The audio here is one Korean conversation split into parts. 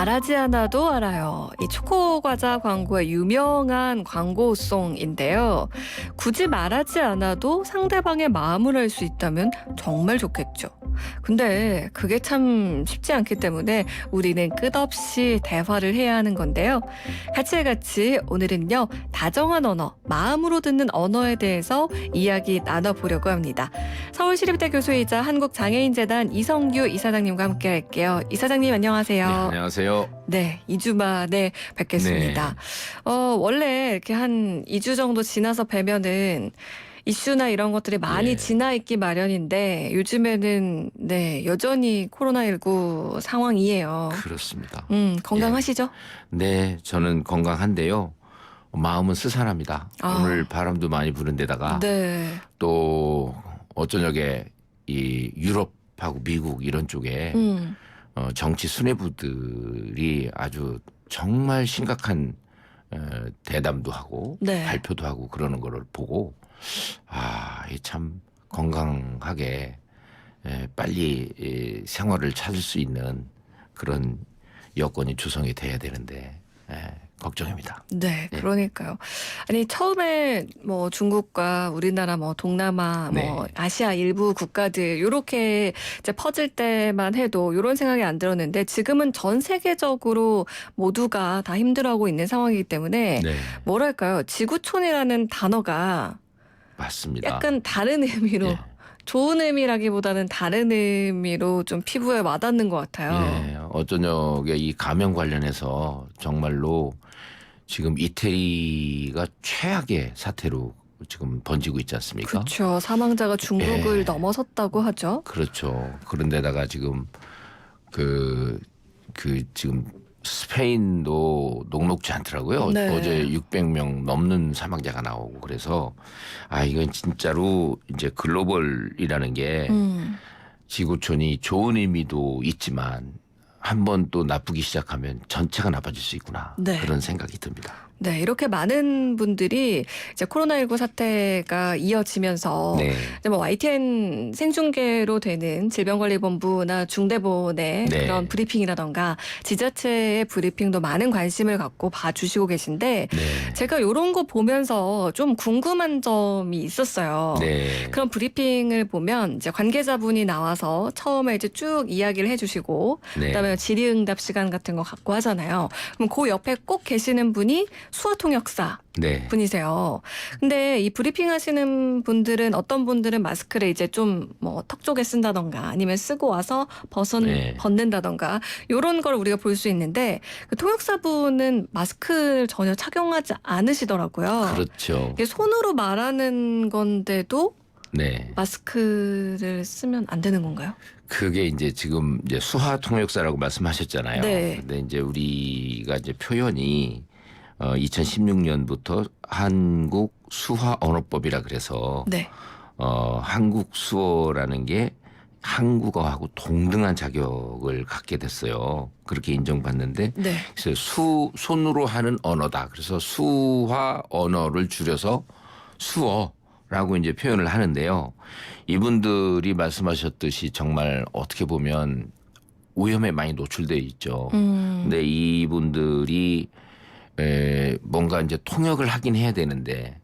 말하지 않아도 알아요. 이 초코과자 광고의 유명한 광고송인데요. 굳이 말하지 않아도 상대방의 마음을 알 수 있다면 정말 좋겠죠. 근데 그게 참 쉽지 않기 때문에 우리는 끝없이 대화를 해야 하는 건데요. 같이 오늘은요, 다정한 언어, 마음으로 듣는 언어에 대해서 이야기 나눠보려고 합니다. 서울시립대 교수이자 한국장애인재단 이성규 이사장님과 함께 할게요. 이사장님 안녕하세요. 네, 안녕하세요. 네, 2주 만에 뵙겠습니다. 원래 이렇게 한 2주 정도 지나서 뵈면은 이슈나 이런 것들이 많이 예. 지나 있기 마련인데 요즘에는 여전히 코로나19 상황이에요. 그렇습니다. 건강하시죠? 네, 저는 건강한데요. 마음은 스산합니다. 오늘 바람도 많이 부는 데다가 네. 또 어쩌녁에 이 유럽하고 미국 이런 쪽에 정치 수뇌부들이 아주 정말 심각한 대담도 하고 네. 발표도 하고 그러는 거를 보고 이 참 건강하게 빨리 생활을 찾을 수 있는 그런 여건이 조성이 돼야 되는데 걱정입니다. 네, 그러니까요. 아니 처음에 뭐 중국과 우리나라 뭐 동남아 뭐 아시아 일부 국가들 요렇게 이제 퍼질 때만 해도 요런 생각이 안 들었는데 지금은 전 세계적으로 모두가 다 힘들어하고 있는 상황이기 때문에 뭐랄까요? 지구촌이라는 단어가 맞습니다. 약간 다른 의미로 좋은 의미라기보다는 다른 의미로 좀 피부에 와닿는 것 같아요. 어쩌녁에 이 감염 관련해서 정말로 지금 이태리가 최악의 사태로 지금 번지고 있지 않습니까? 그렇죠. 사망자가 중국을 넘어섰다고 하죠. 그렇죠. 그런데다가 지금 지금 스페인도 녹록지 않더라고요. 네. 어제 600명 넘는 사망자가 나오고 그래서 이건 진짜로 이제 글로벌이라는 게 지구촌이 좋은 의미도 있지만 한번 또 나쁘기 시작하면 전체가 나빠질 수 있구나. 그런 생각이 듭니다. 네, 이렇게 많은 분들이 이제 코로나19 사태가 이어지면서 이제 뭐 YTN 생중계로 되는 질병관리본부나 중대본의 그런 브리핑이라던가 지자체의 브리핑도 많은 관심을 갖고 봐주시고 계신데 제가 이런 거 보면서 좀 궁금한 점이 있었어요. 그런 브리핑을 보면 이제 관계자분이 나와서 처음에 이제 쭉 이야기를 해주시고 그다음에 질의응답 시간 같은 거 갖고 하잖아요. 그럼 그 옆에 꼭 계시는 분이 수화통역사 분이세요. 근데 이 브리핑 하시는 분들은 어떤 분들은 마스크를 이제 좀 뭐 턱 쪽에 쓴다던가 아니면 쓰고 와서 벗는다던가 이런 걸 우리가 볼 수 있는데 그 통역사분은 마스크를 전혀 착용하지 않으시더라고요. 그렇죠. 이게 손으로 말하는 건데도 마스크를 쓰면 안 되는 건가요? 그게 이제 지금 이제 수화 통역사라고 말씀하셨잖아요. 근데 이제 우리가 이제 표현이 2016년부터 한국 수화 언어법이라 그래서 한국 수어라는 게 한국어하고 동등한 자격을 갖게 됐어요. 그렇게 인정받는데 그래서 손으로 하는 언어다. 그래서 수화 언어를 줄여서 수어라고 이제 표현을 하는데요. 이분들이 말씀하셨듯이 정말 어떻게 보면 오염에 많이 노출되어 있죠. 근데 이분들이 뭔가 이제 통역을 하긴 해야 되는데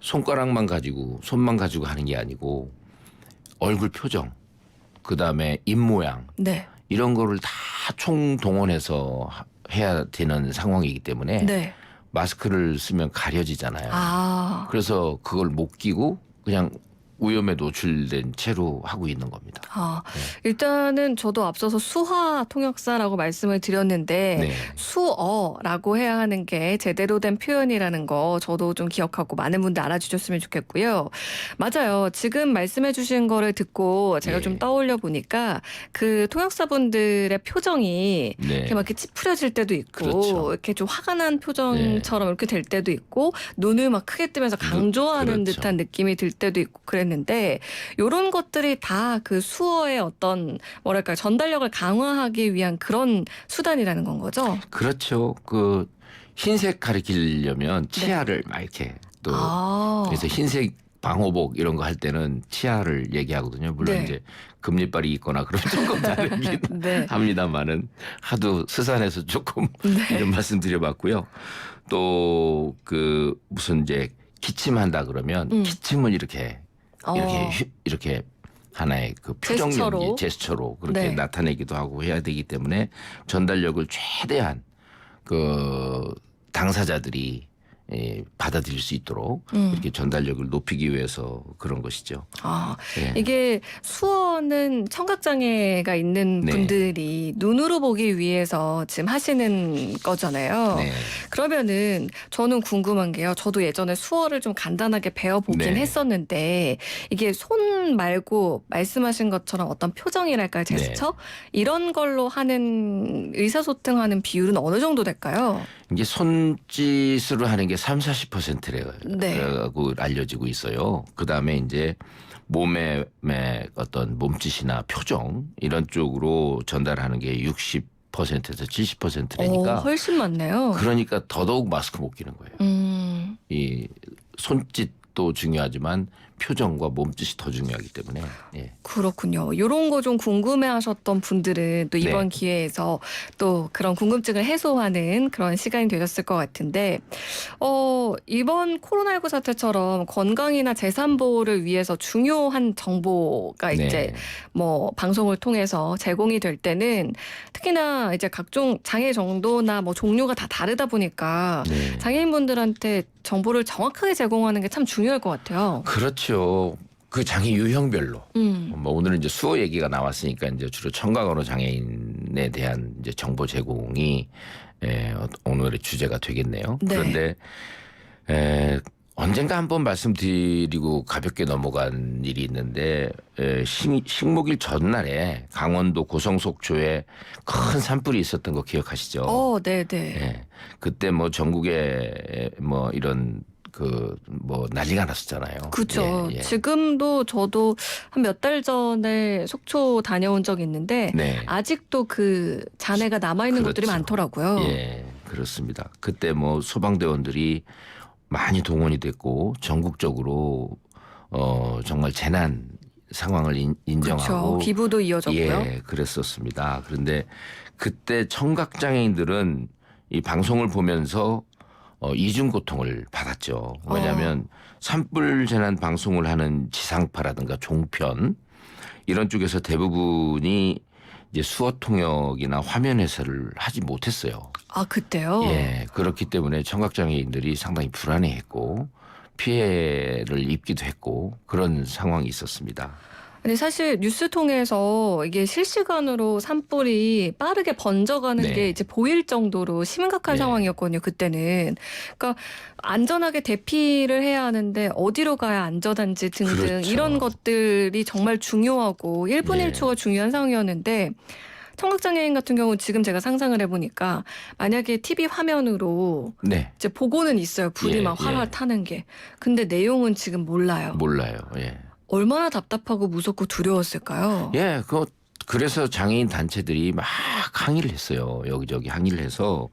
손만 가지고 하는 게 아니고 얼굴 표정, 그다음에 입 모양 이런 거를 다 총동원해서 해야 되는 상황이기 때문에 마스크를 쓰면 가려지잖아요. 그래서 그걸 못 끼고 그냥 오염에 노출된 채로 하고 있는 겁니다. 일단은 저도 앞서서 수화 통역사라고 말씀을 드렸는데 수어라고 해야 하는 게 제대로 된 표현이라는 거 저도 좀 기억하고 많은 분들 알아주셨으면 좋겠고요. 맞아요. 지금 말씀해 주신 거를 듣고 제가 좀 떠올려 보니까 그 통역사분들의 표정이 이렇게 막 이렇게 찌푸려질 때도 있고 이렇게 좀 화가 난 표정처럼 이렇게 될 때도 있고 눈을 막 크게 뜨면서 강조하는 듯한 느낌이 들 때도 있고 그랬는데 이런 것들이 다 그 수어의 어떤 뭐랄까 전달력을 강화하기 위한 그런 수단이라는 건 거죠? 그렇죠. 그 흰색 가리키려면 치아를 막 이렇게 또 그래서 흰색 방호복 이런 거 할 때는 치아를 얘기하거든요. 물론 네. 이제 금리빨이 있거나 그러면 조금 다르긴 네. 합니다만은 하도 스산해서 조금 네. 이런 말씀 드려봤고요. 또 그 무슨 이제 기침한다 그러면 기침을 이렇게 이렇게 하나의 그 표정 연기 제스처로 그렇게 네. 나타내기도 하고 해야 되기 때문에 전달력을 최대한 그 당사자들이 받아들일 수 있도록 이렇게 전달력을 높이기 위해서 그런 것이죠. 예. 이게 수어는 청각장애가 있는 네. 분들이 눈으로 보기 위해서 지금 하시는 거잖아요. 네. 그러면은 저는 궁금한 게요. 저도 예전에 수어를 좀 간단하게 배워보긴 네. 했었는데 이게 손 말고 말씀하신 것처럼 어떤 표정이랄까요, 제스처? 이런 걸로 하는 의사소통하는 비율은 어느 정도 될까요? 이게 손짓으로 하는 게 30~40%라고 알려지고 있어요. 그다음에 이제 몸의 어떤 몸짓이나 표정 이런 쪽으로 전달하는 게 60%에서 70%라니까 훨씬 많네요. 그러니까 더더욱 마스크 못 끼는 거예요. 이 손짓도 중요하지만 표정과 몸짓이 더 중요하기 때문에. 예. 그렇군요. 이런 거 좀 궁금해하셨던 분들은 또 이번 네. 기회에서 또 그런 궁금증을 해소하는 그런 시간이 되셨을 것 같은데 이번 코로나19 사태처럼 건강이나 재산 보호를 위해서 중요한 정보가 네. 이제 뭐 방송을 통해서 제공이 될 때는 특히나 이제 각종 장애 정도나 뭐 종류가 다 다르다 보니까 네. 장애인분들한테 정보를 정확하게 제공하는 게 참 중요할 것 같아요. 그렇죠. 그 장애 유형별로. 음. 뭐 오늘은 이제 수어 얘기가 나왔으니까 이제 주로 청각 언어 장애인에 대한 이제 정보 제공이 오늘의 주제가 되겠네요. 네. 그런데 언젠가 한번 말씀드리고 가볍게 넘어간 일이 있는데 식목일 전날에 강원도 고성 속초에 큰 산불이 있었던 거 기억하시죠? 네네. 예. 그때 뭐 전국에 뭐 이런 그 뭐 난리가 났었잖아요. 그렇죠. 예, 예. 지금도 저도 한 몇 달 전에 속초 다녀온 적이 있는데 네. 아직도 그 잔해가 남아있는 곳들이 그렇죠. 많더라고요. 예, 그렇습니다. 그때 뭐 소방대원들이 많이 동원이 됐고 전국적으로 정말 재난 상황을 인정하고 그렇죠. 기부도 이어졌고요. 예, 그랬었습니다. 그런데 그때 청각장애인들은 이 방송을 보면서 이중 고통을 받았죠. 왜냐하면 산불 재난 방송을 하는 지상파라든가 종편 이런 쪽에서 대부분이 이제 수어 통역이나 화면 해설을 하지 못했어요. 그때요? 예, 그렇기 때문에 청각장애인들이 상당히 불안해했고 피해를 입기도 했고 그런 상황이 있었습니다. 근데 사실 뉴스 통해서 이게 실시간으로 산불이 빠르게 번져가는 네. 게 이제 보일 정도로 심각한 네. 상황이었거든요, 그때는. 그러니까 안전하게 대피를 해야 하는데 어디로 가야 안전한지 등등 그렇죠. 이런 것들이 정말 중요하고 1분 네. 1초가 중요한 상황이었는데 청각장애인 같은 경우는 지금 제가 상상을 해보니까 만약에 TV 화면으로 네, 이제 보고는 있어요. 불이 예, 막 활활 예. 타는 게. 근데 내용은 지금 몰라요. 몰라요. 예. 얼마나 답답하고 무섭고 두려웠을까요? 예, 그래서 장애인 단체들이 막 항의를 했어요. 여기저기 항의를 해서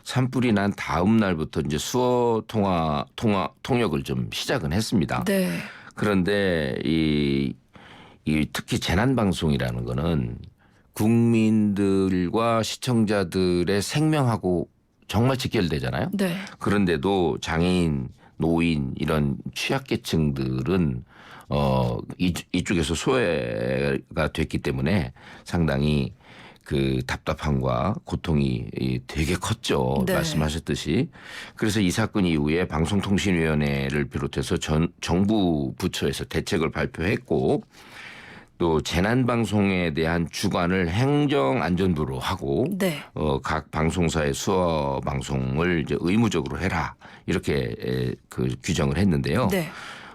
산불이 난 다음 날부터 이제 수어 통역을 좀 시작은 했습니다. 네. 그런데 이 특히 재난 방송이라는 거는 국민들과 시청자들의 생명하고 정말 직결되잖아요. 네. 그런데도 장애인, 노인 이런 취약계층들은 이쪽에서 소외가 됐기 때문에 상당히 그 답답함과 고통이 되게 컸죠. 네. 말씀하셨듯이. 그래서 이 사건 이후에 방송통신위원회를 비롯해서 정부 부처에서 대책을 발표했고 또 재난방송에 대한 주관을 행정안전부로 하고 네. 각 방송사의 수어 방송을 이제 의무적으로 해라 이렇게 그 규정을 했는데요. 네.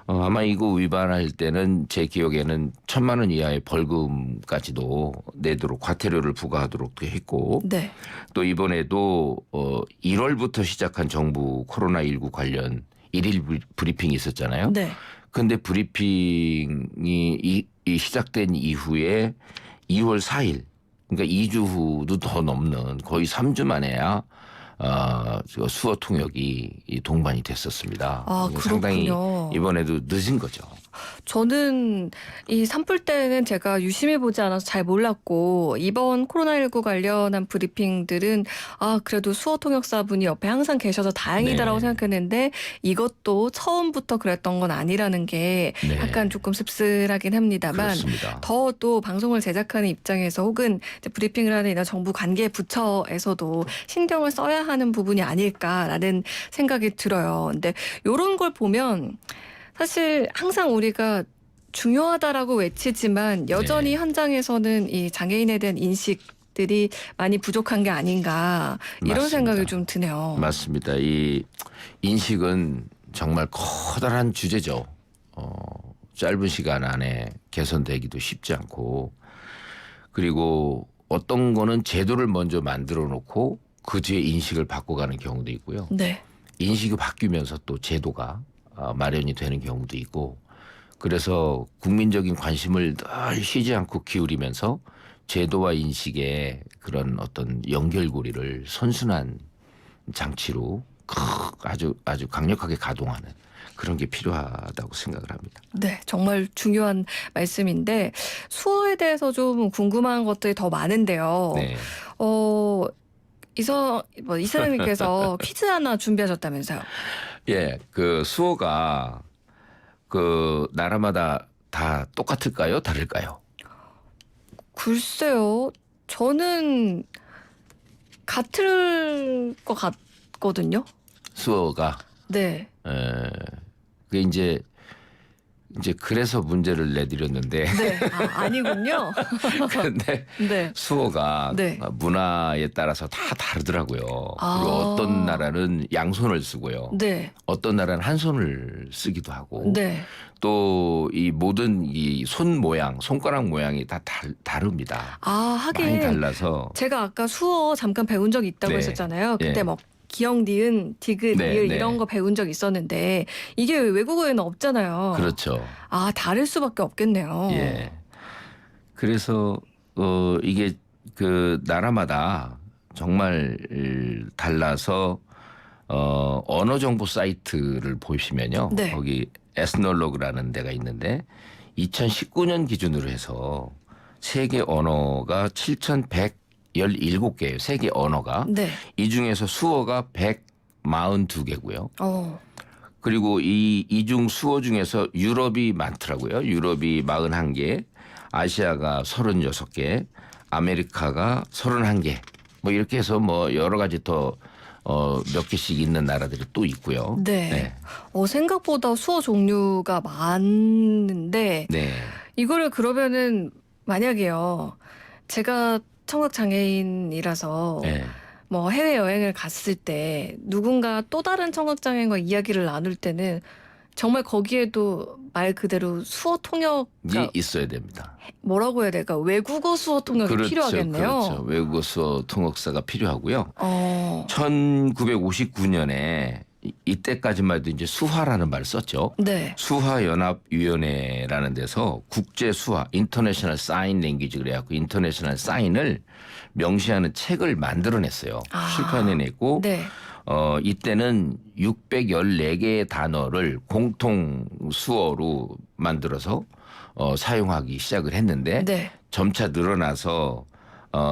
아마 이거 위반할 때는 제 기억에는 1,000만 원 이하의 벌금까지도 내도록 과태료를 부과하도록 했고 네. 또 이번에도 1월부터 시작한 정부 코로나19 관련 1일 브리핑이 있었잖아요. 네. 근데 브리핑이 이 시작된 이후에 2월 4일 그러니까 2주 후도 더 넘는 거의 3주 만에야 수어 통역이 동반이 됐었습니다. 아, 상당히 그렇군요. 이번에도 늦은 거죠. 저는 이 산불 때는 제가 유심히 보지 않아서 잘 몰랐고 이번 코로나19 관련한 브리핑들은 그래도 수어 통역사분이 옆에 항상 계셔서 다행이다라고 네. 생각했는데 이것도 처음부터 그랬던 건 아니라는 게 네. 약간 조금 씁쓸하긴 합니다만 그렇습니다. 더 또 방송을 제작하는 입장에서 혹은 이제 브리핑을 하는 이런 정부 관계 부처에서도 신경을 써야 하는 부분이 아닐까라는 생각이 들어요. 근데 이런 걸 보면 사실 항상 우리가 중요하다라고 외치지만 여전히 네. 현장에서는 이 장애인에 대한 인식들이 많이 부족한 게 아닌가 이런 맞습니다. 생각이 좀 드네요. 맞습니다. 이 인식은 정말 커다란 주제죠. 짧은 시간 안에 개선되기도 쉽지 않고 그리고 어떤 거는 제도를 먼저 만들어 놓고 그 뒤에 인식을 바꿔가는 경우도 있고요. 네. 인식이 바뀌면서 또 제도가 마련이 되는 경우도 있고 그래서 국민적인 관심을 늘 쉬지 않고 기울이면서 제도와 인식의 그런 어떤 연결고리를 선순환 장치로 아주 강력하게 가동하는 그런 게 필요하다고 생각을 합니다. 네, 정말 중요한 말씀인데 수어에 대해서 좀 궁금한 것들이 더 많은데요. 네. 이사장님께서 퀴즈 하나 준비하셨다면서요? 예, 그 수어가 그 나라마다 다 똑같을까요? 다를까요? 글쎄요, 저는 같을 것 같거든요. 수어가 네. 그 이제 그래서 문제를 내드렸는데 네. 아니군요. 근데 네. 수어가 네. 문화에 따라서 다 다르더라고요. 그리고 아. 어떤 나라는 양손을 쓰고요. 네. 어떤 나라는 한 손을 쓰기도 하고 네. 또 이 모든 이 손 모양, 손가락 모양이 다 다릅니다. 많이 하긴 달라서 제가 아까 수어 잠깐 배운 적이 있다고 네. 했었잖아요. 그때 예. 뭐 기역, 니은, 디귿, 네, 리을 네. 이런 거 배운 적 있었는데 이게 외국어에는 없잖아요. 그렇죠. 다를 수밖에 없겠네요. 예. 그래서 이게 그 나라마다 정말 달라서 언어 정보 사이트를 보시면요. 네. 거기 에스놀로그라는 데가 있는데 2019년 기준으로 해서 세계 언어가 7,117개예요. 세계 언어가. 네. 이 중에서 수어가 142개고요. 그리고 이중 수어 중에서 유럽이 많더라고요. 유럽이 41개, 아시아가 36개, 아메리카가 31개. 뭐 이렇게 해서 뭐 여러 가지 더 몇 개씩 있는 나라들이 또 있고요. 네. 네. 생각보다 수어 종류가 많은데 네. 이거를 그러면은 만약에요. 제가 청각 장애인이라서 네. 뭐 해외 여행을 갔을 때 누군가 또 다른 청각 장애인과 이야기를 나눌 때는 정말 거기에도 말 그대로 수어 통역 있어야 됩니다. 뭐라고 해야 될까? 외국어 수어 통역이 필요하겠네요. 그렇죠. 외국어 수어 통역사가 필요하고요. 1959년에 이때까지만 해도 이제 수화라는 말을 썼죠. 네. 수화연합위원회라는 데서 국제수화, 인터내셔널 사인 랭귀지 그래갖고 인터내셔널 사인을 명시하는 책을 만들어냈어요. 출판해냈고 네. 이때는 614개의 단어를 공통 수어로 만들어서 사용하기 시작을 했는데 네. 점차 늘어나서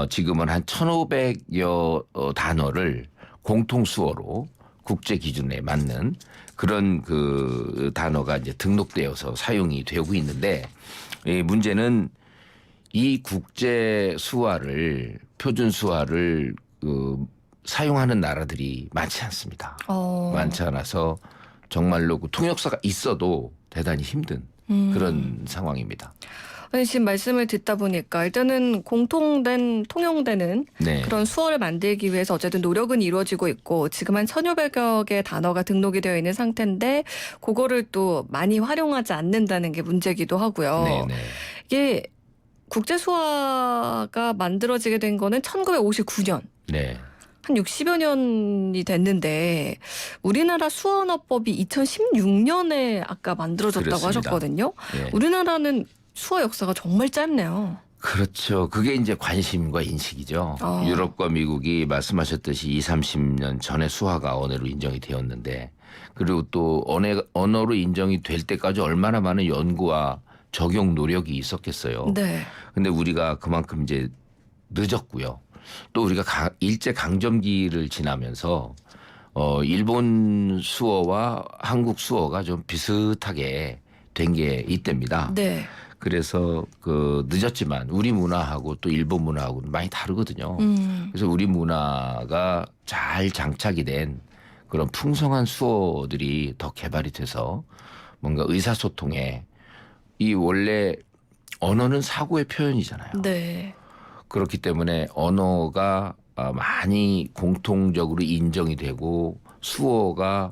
지금은 한 1,500여 단어를 공통 수어로 국제 기준에 맞는 그런 그 단어가 이제 등록되어서 사용이 되고 있는데 이 문제는 이 국제 수화를 표준 수화를 사용하는 나라들이 많지 않습니다. 많지 않아서 정말로 그 통역사가 있어도 대단히 힘든 그런 상황입니다. 아니, 지금 말씀을 듣다 보니까 일단은 공통된 통용되는 네. 그런 수어를 만들기 위해서 어쨌든 노력은 이루어지고 있고 지금 한 1,500여 개의 단어가 등록이 되어 있는 상태인데 그거를 또 많이 활용하지 않는다는 게 문제기도 하고요. 네네. 이게 국제 수화가 만들어지게 된 거는 1959년. 네. 한 60여 년이 됐는데 우리나라 수어언어법이 2016년에 아까 만들어졌다고 그렇습니다. 하셨거든요. 네. 우리나라는 수어 역사가 정말 짧네요. 그렇죠. 그게 이제 관심과 인식이죠. 유럽과 미국이 말씀하셨듯이 20, 30년 전에 수화가 언어로 인정이 되었는데 그리고 또 언어로 인정이 될 때까지 얼마나 많은 연구와 적용 노력이 있었겠어요. 네. 근데 우리가 그만큼 이제 늦었고요. 또 우리가 일제 강점기를 지나면서 일본 수어와 한국 수어가 좀 비슷하게 된 게 이때입니다. 네. 그래서 그 늦었지만 우리 문화하고 또 일본 문화하고는 많이 다르거든요. 그래서 우리 문화가 잘 장착이 된 그런 풍성한 수어들이 더 개발이 돼서 뭔가 의사소통에 이 원래 언어는 사고의 표현이잖아요. 네. 그렇기 때문에 언어가 많이 공통적으로 인정이 되고 수어가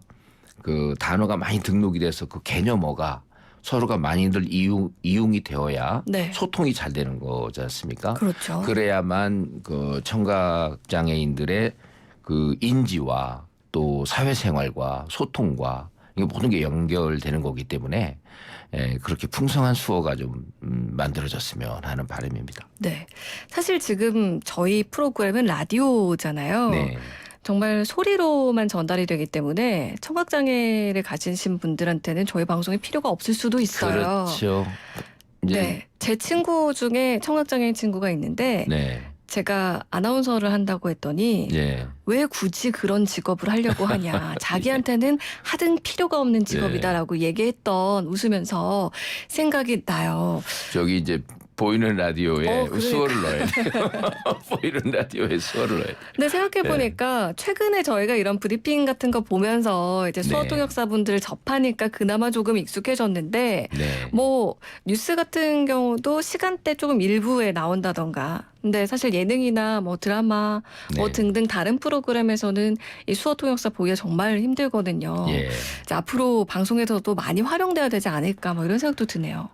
그 단어가 많이 등록이 돼서 그 개념어가 서로가 많이들 이용이 되어야 네. 소통이 잘 되는 거지 않습니까? 그렇죠. 그래야만 그 청각 장애인들의 그 인지와 또 사회생활과 소통과 이게 모든 게 연결되는 거기 때문에 그렇게 풍성한 수어가 좀 만들어졌으면 하는 바람입니다. 네. 사실 지금 저희 프로그램은 라디오잖아요. 네. 정말 소리로만 전달이 되기 때문에 청각장애를 가지신 분들한테는 저희 방송이 필요가 없을 수도 있어요. 그렇죠. 이제 네. 제 친구 중에 청각장애인 친구가 있는데 네. 제가 아나운서를 한다고 했더니 네. 왜 굳이 그런 직업을 하려고 하냐. 자기한테는 하등 필요가 없는 직업이다라고 얘기했던 웃으면서 생각이 나요. 저기 이제 보이는 라디오에 그러니까. 수어를 넣어야 돼요. 보이는 라디오에 수어를 넣어야 돼요. 근데 생각해보니까 최근에 저희가 이런 브리핑 같은 거 보면서 이제 수어 네. 통역사분들을 접하니까 그나마 조금 익숙해졌는데 네. 뭐 뉴스 같은 경우도 시간대 조금 일부에 나온다던가 근데 사실 예능이나 뭐 드라마 뭐 네. 등등 다른 프로그램에서는 이 수어 통역사 보기가 정말 힘들거든요. 예. 이제 앞으로 방송에서도 많이 활용돼야 되지 않을까 뭐 이런 생각도 드네요.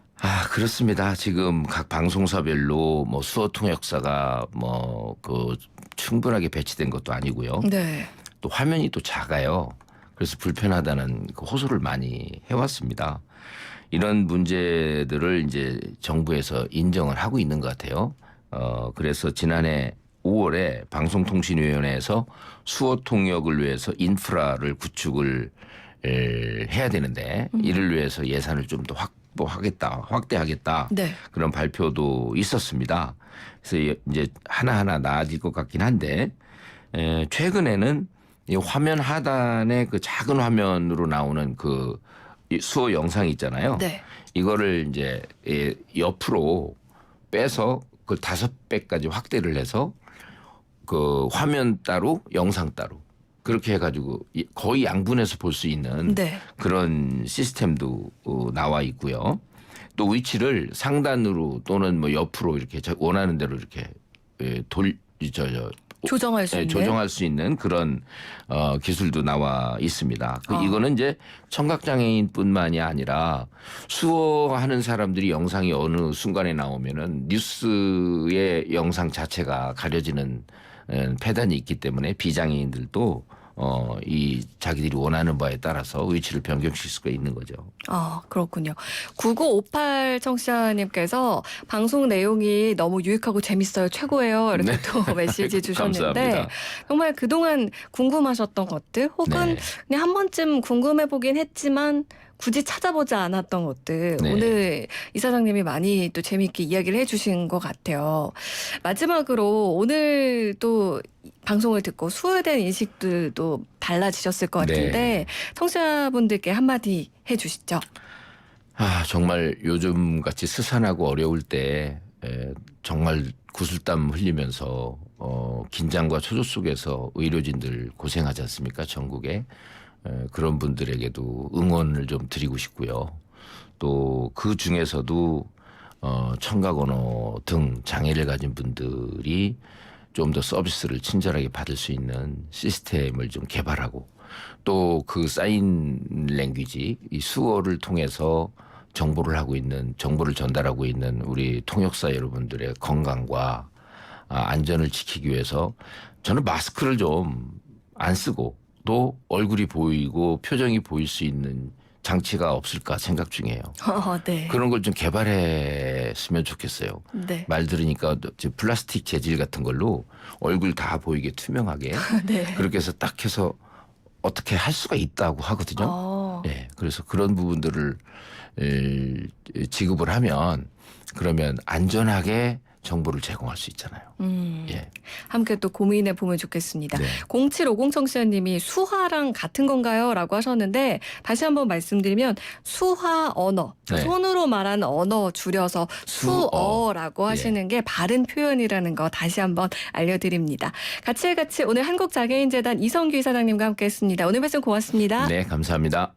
그렇습니다. 지금 각 방송사별로 뭐 수어 통역사가 뭐 그 충분하게 배치된 것도 아니고요. 네. 또 화면이 또 작아요. 그래서 불편하다는 그 호소를 많이 해왔습니다. 이런 문제들을 이제 정부에서 인정을 하고 있는 것 같아요. 그래서 지난해 5월에 방송통신위원회에서 수어 통역을 위해서 인프라를 구축을 해야 되는데 이를 위해서 예산을 좀 더 확대하겠다. 네. 그런 발표도 있었습니다. 그래서 이제 하나하나 나아질 것 같긴 한데 최근에는 이 화면 하단에 그 작은 화면으로 나오는 그 수어 영상 있잖아요. 네. 이거를 이제 옆으로 빼서 그 5배까지 확대를 해서 그 화면 따로 영상 따로 그렇게 해가지고 거의 양분해서 볼 수 있는 네. 그런 시스템도 나와 있고요. 또 위치를 상단으로 또는 뭐 옆으로 이렇게 원하는 대로 이렇게 조정할 수 있는. 조정할 수 있는 그런 기술도 나와 있습니다. 아. 이거는 이제 청각장애인뿐만이 아니라 수어하는 사람들이 영상이 어느 순간에 나오면은 뉴스의 영상 자체가 가려지는 폐단이 있기 때문에 비장애인들도 이 자기들이 원하는 바에 따라서 위치를 변경시킬 수가 있는 거죠. 그렇군요. 9958 청취자님께서 방송 내용이 너무 유익하고 재밌어요. 최고예요. 이렇게 네. 또 메시지 주셨는데 감사합니다. 정말 그동안 궁금하셨던 것들 혹은 네. 그냥 한 번쯤 궁금해 보긴 했지만 굳이 찾아보지 않았던 것들 네. 오늘 이사장님이 많이 또 재미있게 이야기를 해주신 것 같아요. 마지막으로 오늘 또 방송을 듣고 수어에 대한 인식들도 달라지셨을 것 같은데 네. 청취자분들께 한마디 해주시죠. 정말 요즘 같이 스산하고 어려울 때 정말 구슬땀 흘리면서 긴장과 초조 속에서 의료진들 고생하지 않습니까? 전국에. 그런 분들에게도 응원을 좀 드리고 싶고요. 또 그 중에서도 청각 언어 등 장애를 가진 분들이 좀 더 서비스를 친절하게 받을 수 있는 시스템을 좀 개발하고 또 그 사인 랭귀지 이 수어를 통해서 정보를 전달하고 있는 우리 통역사 여러분들의 건강과 안전을 지키기 위해서 저는 마스크를 좀 안 쓰고 또 얼굴이 보이고 표정이 보일 수 있는 장치가 없을까 생각 중이에요. 네. 그런 걸 좀 개발했으면 좋겠어요. 네. 말 들으니까 플라스틱 재질 같은 걸로 얼굴 다 보이게 투명하게 네. 그렇게 해서 딱 해서 어떻게 할 수가 있다고 하거든요. 예, 그래서 그런 부분들을 지급을 하면 그러면 안전하게 정보를 제공할 수 있잖아요. 예. 함께 또 고민해 보면 좋겠습니다. 네. 0750 청취자님이 수화랑 같은 건가요? 라고 하셨는데 다시 한번 말씀드리면 수화 언어, 네. 손으로 말하는 언어 줄여서 수어라고 하시는 게 바른 표현이라는 거 다시 한번 알려드립니다. 같이 오늘 한국장애인재단 이성규 이사장님과 함께했습니다. 오늘 말씀 고맙습니다. 네, 감사합니다.